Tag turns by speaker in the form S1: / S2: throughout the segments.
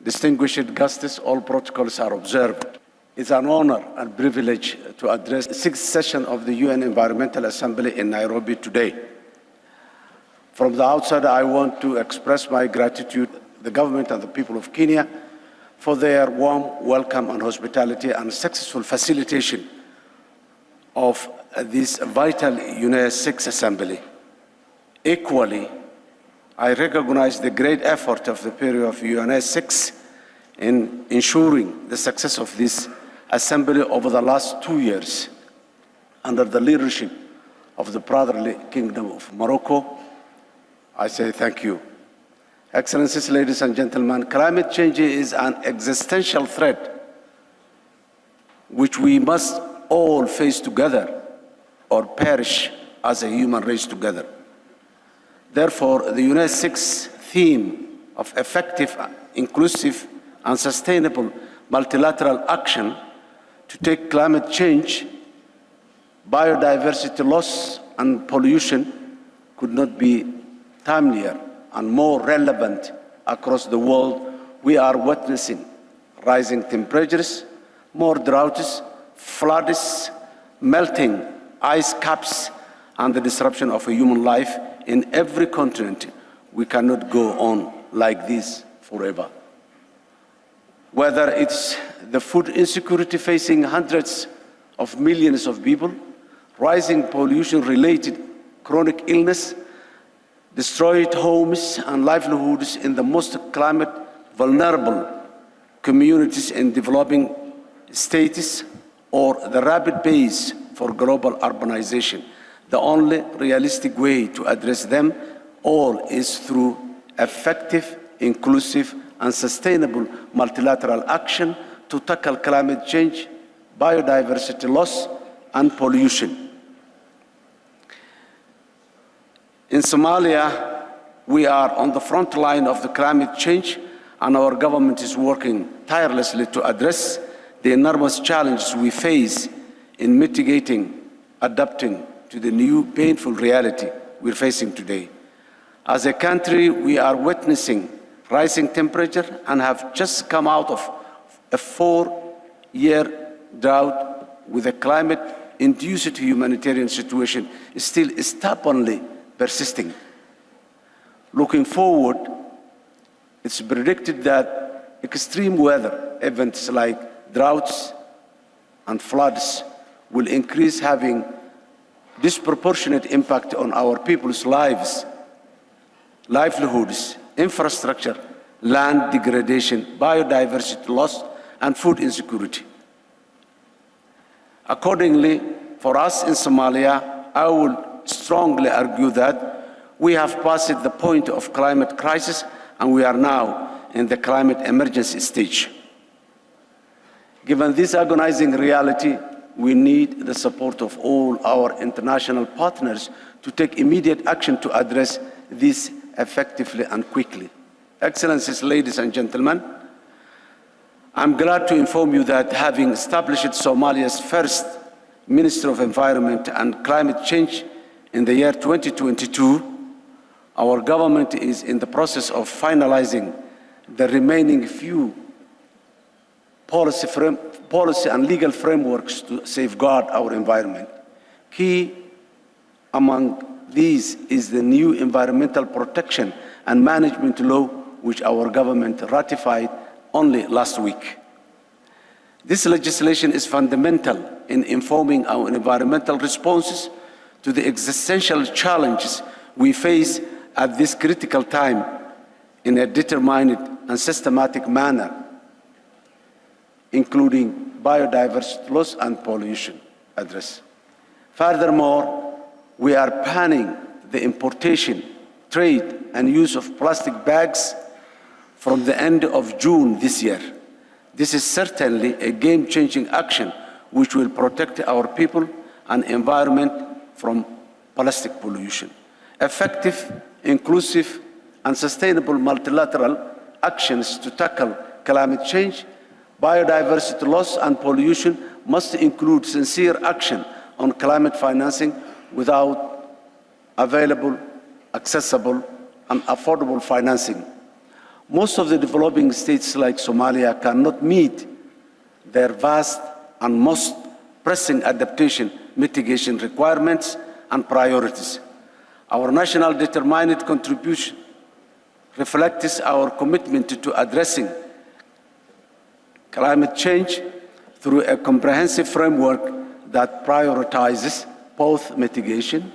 S1: Distinguished guests, all protocols are observed. It's an honor and privilege to address the 6th session of the UN Environmental Assembly in Nairobi today. From the outset, I want to express my gratitude to the government and the people of Kenya for their warm welcome and hospitality and successful facilitation of this vital UNEA-6 assembly. Equally, I recognize the great effort of the period of UNEA-6 in ensuring the success of this assembly over the last 2 years under the leadership of the brotherly Kingdom of Morocco. I say thank you. Excellencies, ladies and gentlemen, climate change is an existential threat which we must all face together or perish as a human race together. Therefore, the UNEA-6 theme of effective, inclusive, and sustainable multilateral action to take climate change, biodiversity loss, and pollution could not be timelier and more relevant across the world. We are witnessing rising temperatures, more droughts, floods, melting ice caps, and the disruption of a human life in every continent. We cannot go on like this forever. Whether it's the food insecurity facing hundreds of millions of people, rising pollution-related chronic illness, destroyed homes and livelihoods in the most climate vulnerable communities in developing states, or the rapid pace for global urbanization, the only realistic way to address them all is through effective, inclusive, and sustainable multilateral action to tackle climate change, biodiversity loss, and pollution. In Somalia, we are on the front line of the climate change, and our government is working tirelessly to address the enormous challenges we face in mitigating, adapting to the new painful reality we're facing today. As a country, we are witnessing rising temperature and have just come out of a 4-year drought with a climate-induced humanitarian situation still stubbornly persisting. Looking forward, it's predicted that extreme weather events like droughts and floods will increase, having disproportionate impact on our people's lives, livelihoods, infrastructure, land degradation, biodiversity loss, and food insecurity. Accordingly, for us in Somalia, I would strongly argue that we have passed the point of climate crisis and we are now in the climate emergency stage. Given this agonizing reality, we need the support of all our international partners to take immediate action to address this effectively and quickly. Excellencies, ladies and gentlemen, I'm glad to inform you that having established Somalia's first Minister of Environment and Climate Change in the year 2022, our government is in the process of finalizing the remaining few policy and legal frameworks to safeguard our environment. Key among these is the new Environmental Protection and Management Law, which our government ratified only last week. This legislation is fundamental in informing our environmental responses to the existential challenges we face at this critical time in a determined and systematic manner, including biodiversity loss and pollution address. Furthermore, we are banning the importation, trade, and use of plastic bags from the end of June this year. This is certainly a game-changing action which will protect our people and environment from plastic pollution. Effective, inclusive, and sustainable multilateral actions to tackle climate change, biodiversity loss, and pollution must include sincere action on climate financing without available, accessible, and affordable financing. Most of the developing states like Somalia cannot meet their vast and most pressing adaptation mitigation requirements and priorities. Our national determined contribution reflects our commitment to addressing climate change through a comprehensive framework that prioritizes both mitigation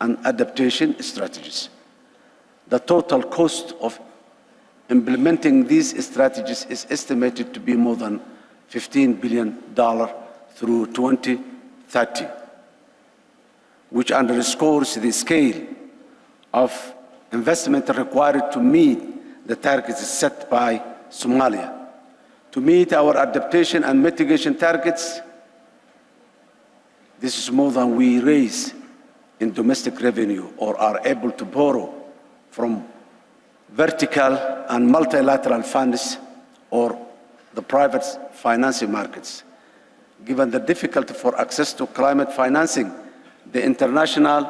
S1: and adaptation strategies. The total cost of implementing these strategies is estimated to be more than $15 billion through 2030, which underscores the scale of investment required to meet the targets set by Somalia. To meet our adaptation and mitigation targets, this is more than we raise in domestic revenue or are able to borrow from vertical and multilateral funds or the private financing markets. Given the difficulty for access to climate financing, the international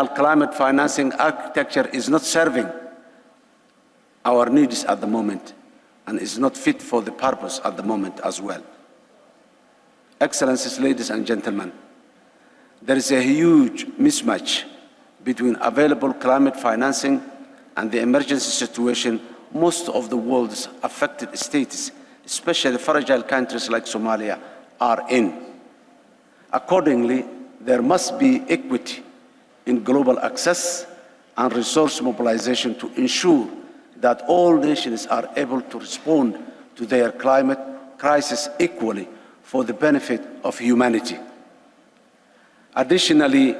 S1: climate financing architecture is not serving our needs at the moment and is not fit for the purpose at the moment as well. Excellencies, ladies and gentlemen, there is a huge mismatch between available climate financing and the emergency situation most of the world's affected states, especially fragile countries like Somalia, are in. Accordingly, there must be equity in global access and resource mobilization to ensure that all nations are able to respond to their climate crisis equally for the benefit of humanity. Additionally,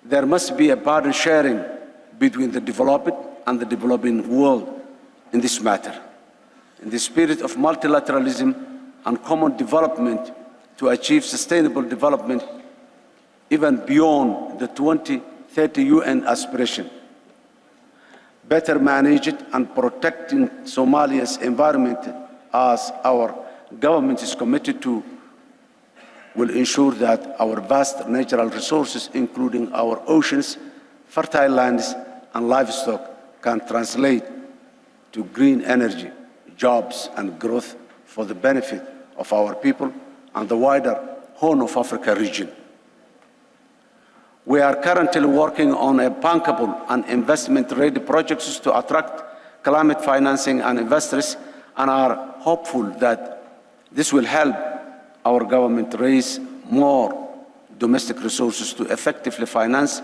S1: there must be a burden sharing between the developed and the developing world in this matter, in the spirit of multilateralism and common development to achieve sustainable development even beyond the 2030 UN aspiration. Better managed and protecting Somalia's environment, as our government is committed to, will ensure that our vast natural resources, including our oceans, fertile lands, and livestock, can translate to green energy, jobs, and growth for the benefit of our people and the wider Horn of Africa region. We are currently working on a bankable and investment-ready projects to attract climate financing and investors, and are hopeful that this will help our government raise more domestic resources to effectively finance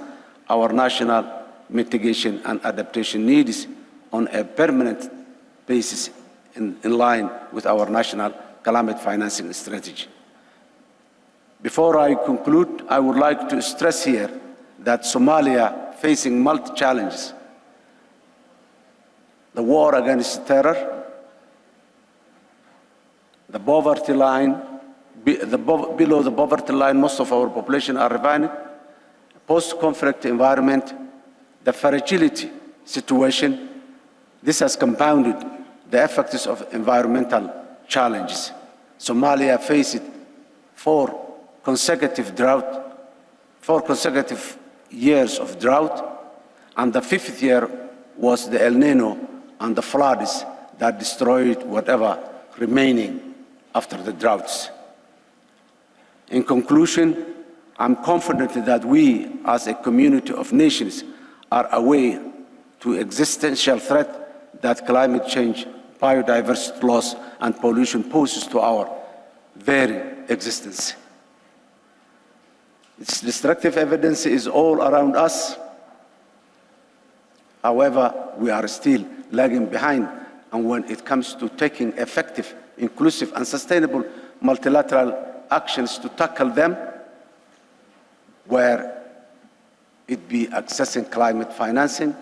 S1: our national mitigation and adaptation needs on a permanent basis in line with our national climate financing strategy. Before I conclude, I would like to stress here that Somalia facing multi challenges: the war against terror, the poverty line, below the poverty line, most of our population are ravaged, post-conflict environment, the fragility situation. This has compounded the effects of environmental challenges. Somalia faced four consecutive years of drought, and the fifth year was the El Nino and the floods that destroyed whatever remaining after the droughts. In conclusion, I'm confident that we, as a community of nations, are aware to existential threat that climate change, biodiversity loss, and pollution poses to our very existence. Its destructive evidence is all around us. However, we are still lagging behind, and when it comes to taking effective, inclusive, and sustainable multilateral actions to tackle them, where it be accessing climate financing,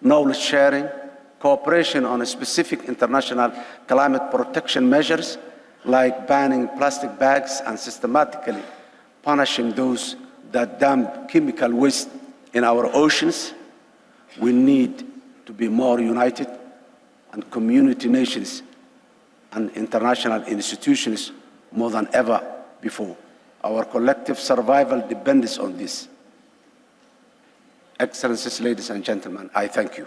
S1: knowledge sharing, cooperation on specific international climate protection measures, like banning plastic bags and systematically punishing those that dump chemical waste in our oceans. We need to be more united, and community nations and international institutions more than ever before. Our collective survival depends on this. Excellencies, ladies and gentlemen, I thank you.